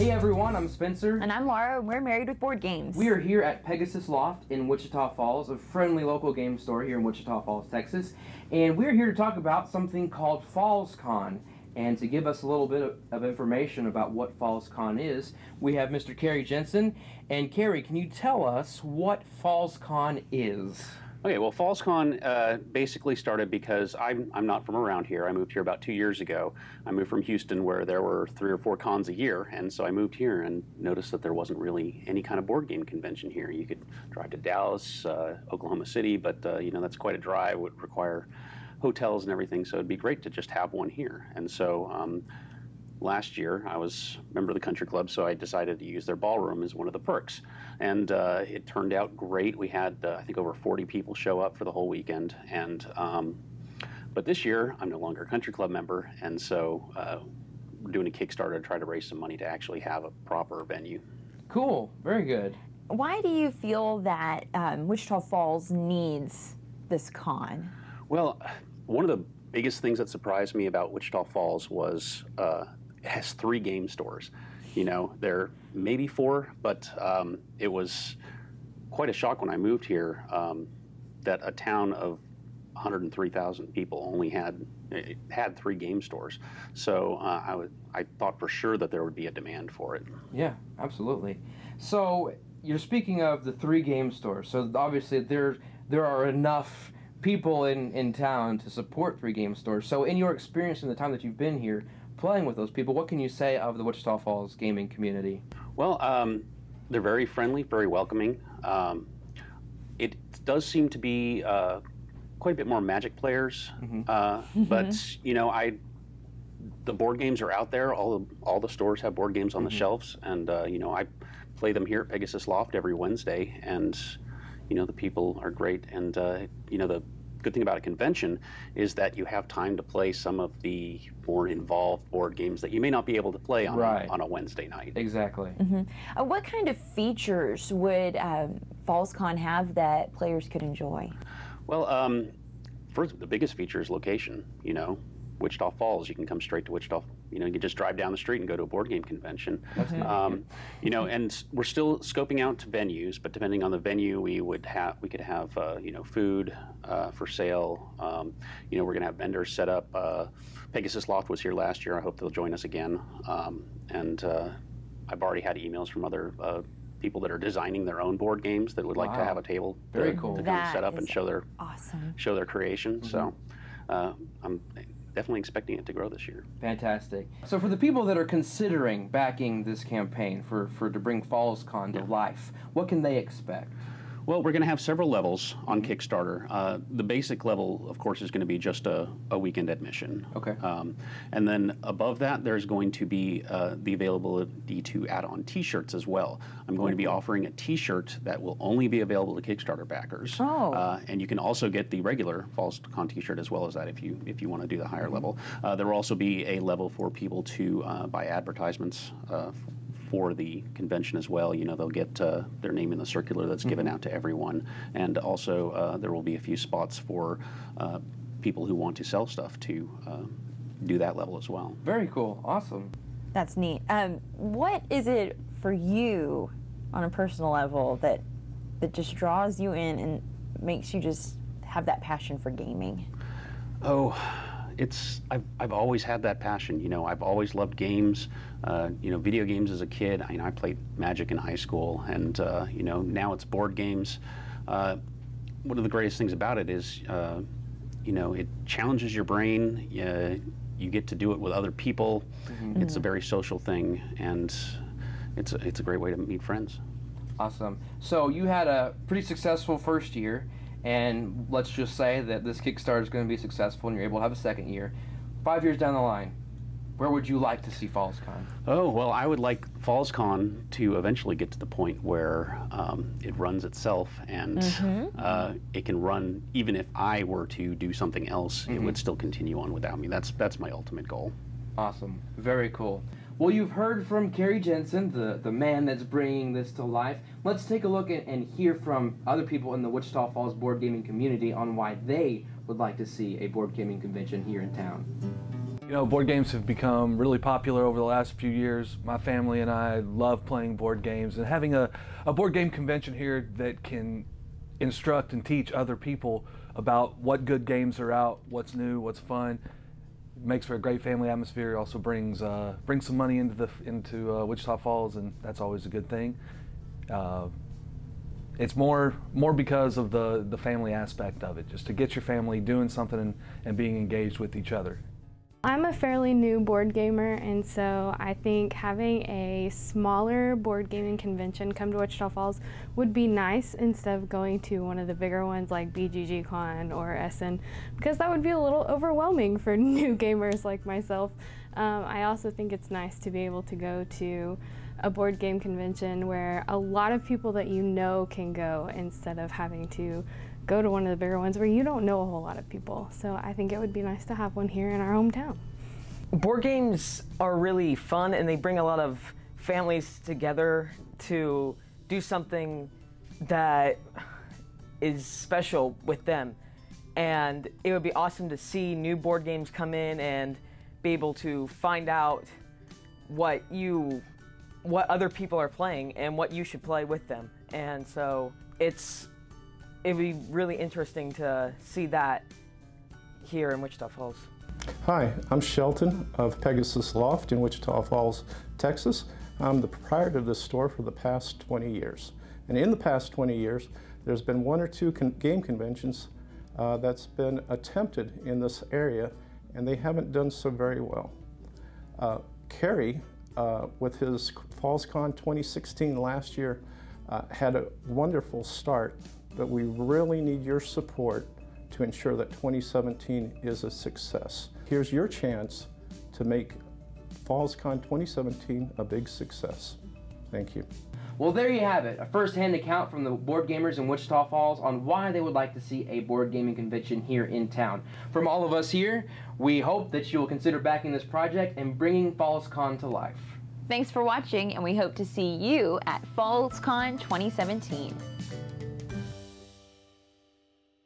Hey everyone, I'm Spencer. And I'm Laura, and we're Married with Board Games. We are here at Pegasus Loft in Wichita Falls, a friendly local game store here in Wichita Falls, Texas. And we're here to talk about something called FallsCon. And to give us a little bit of information about what FallsCon is, we have Mr. Carey Jensen. And Carey, can you tell us what FallsCon is? Okay, well, FallsCon basically started because I'm not from around here. I moved here about 2 years ago. I moved from Houston, where there were 3 or 4 cons a year, and so I moved here and noticed that there wasn't really any kind of board game convention here. You could drive to Dallas, Oklahoma City, but you know, that's quite a drive. It would require hotels and everything, so it'd be great to just have one here. And so last year, I was a member of the country club, so I decided to use their ballroom as one of the perks. And it turned out great. We had, I think, over 40 people show up for the whole weekend. And but this year, I'm no longer a country club member, and so we're doing a Kickstarter to try to raise some money to actually have a proper venue. Cool, very good. Why do you feel that Wichita Falls needs this con? Well, one of the biggest things that surprised me about Wichita Falls was it has 3 game stores. You know, there may be 4, but it was quite a shock when I moved here that a town of 103,000 people only had 3 game stores. So I thought for sure that there would be a demand for it. Yeah, absolutely. So you're speaking of the 3 game stores. So obviously there are enough people in town to support 3 game stores. So in your experience in the time that you've been here playing with those people, what can you say of the Wichita Falls gaming community? Well, they're very friendly, very welcoming. It does seem to be quite a bit more Magic players, but you know, the board games are out there. All the stores have board games on the shelves, and you know, I play them here at Pegasus Loft every Wednesday, and you know, the people are great. And you know, the good thing about a convention is that you have time to play some of the more involved board games that you may not be able to play on, on a Wednesday night. Exactly. What kind of features would FallsCon have that players could enjoy? Well, first, the biggest feature is location. You know, Wichita Falls, you can come straight to Wichita. You know, you can just drive down the street and go to a board game convention. You know, and we're still scoping out venues, but depending on the venue, we could have you know, food for sale. You know, we're going to have vendors set up. Pegasus Loft was here last year. I hope they'll join us again. And I've already had emails from other people that are designing their own board games that would like to have a table to come set up and show their creation. So I'm definitely expecting it to grow this year. Fantastic. So for the people that are considering backing this campaign to bring FallsCon to life, what can they expect? Well, we're going to have several levels on Kickstarter. The basic level, of course, is going to be just a weekend admission. Okay. And then above that, there's going to be the availability to add on T-shirts as well. I'm going to be offering a T-shirt that will only be available to Kickstarter backers. Oh. And you can also get the regular FallsCon T-shirt as well as that if you want to do the higher level. There will also be a level for people to buy advertisements for the convention as well. You know, they'll get their name in the circular that's given out to everyone, and also there will be a few spots for people who want to sell stuff to do that level as well. Very cool. Awesome. That's neat. What is it for you on a personal level that just draws you in and makes you just have that passion for gaming? Oh, I've always had that passion. You know, I've always loved games. You know, video games as a kid. I played Magic in high school, and you know, now it's board games. One of the greatest things about it is, you know, it challenges your brain. You get to do it with other people. It's a very social thing, and it's a great way to meet friends. Awesome. So you had a pretty successful first year. And let's just say that this Kickstarter is going to be successful and you're able to have a second year. 5 years down the line, where would you like to see FallsCon? Oh, well, I would like FallsCon to eventually get to the point where it runs itself, and it can run, even if I were to do something else, it would still continue on without me. That's my ultimate goal. Awesome. Very cool. Well, you've heard from Carey Jensen, the man that's bringing this to life. Let's take a look and hear from other people in the Wichita Falls board gaming community on why they would like to see a board gaming convention here in town. You know, board games have become really popular over the last few years. My family and I love playing board games, and having a board game convention here that can instruct and teach other people about what good games are out, what's new, what's fun, makes for a great family atmosphere. It also brings some money into Wichita Falls, and that's always a good thing. It's more because of the family aspect of it, just to get your family doing something and being engaged with each other. I'm a fairly new board gamer, and so I think having a smaller board gaming convention come to Wichita Falls would be nice instead of going to one of the bigger ones like BGG-Con or Essen, because that would be a little overwhelming for new gamers like myself. I also think it's nice to be able to go to a board game convention where a lot of people that you know can go, instead of having to go to one of the bigger ones where you don't know a whole lot of people. So I think it would be nice to have one here in our hometown. Board games are really fun, and they bring a lot of families together to do something that is special with them. And it would be awesome to see new board games come in and be able to find out what other people are playing and what you should play with them. And so it would be really interesting to see that here in Wichita Falls. Hi, I'm Shelton of Pegasus Loft in Wichita Falls, Texas. I'm the proprietor of this store for the past 20 years. And in the past 20 years, there's been one or two game conventions that's been attempted in this area, and they haven't done so very well. Carey, with his FallsCon 2016 last year, had a wonderful start, but we really need your support to ensure that 2017 is a success. Here's your chance to make FallsCon 2017 a big success. Thank you. Well, there you have it, a first-hand account from the board gamers in Wichita Falls on why they would like to see a board gaming convention here in town. From all of us here, we hope that you will consider backing this project and bringing FallsCon to life. Thanks for watching, and we hope to see you at FallsCon 2017.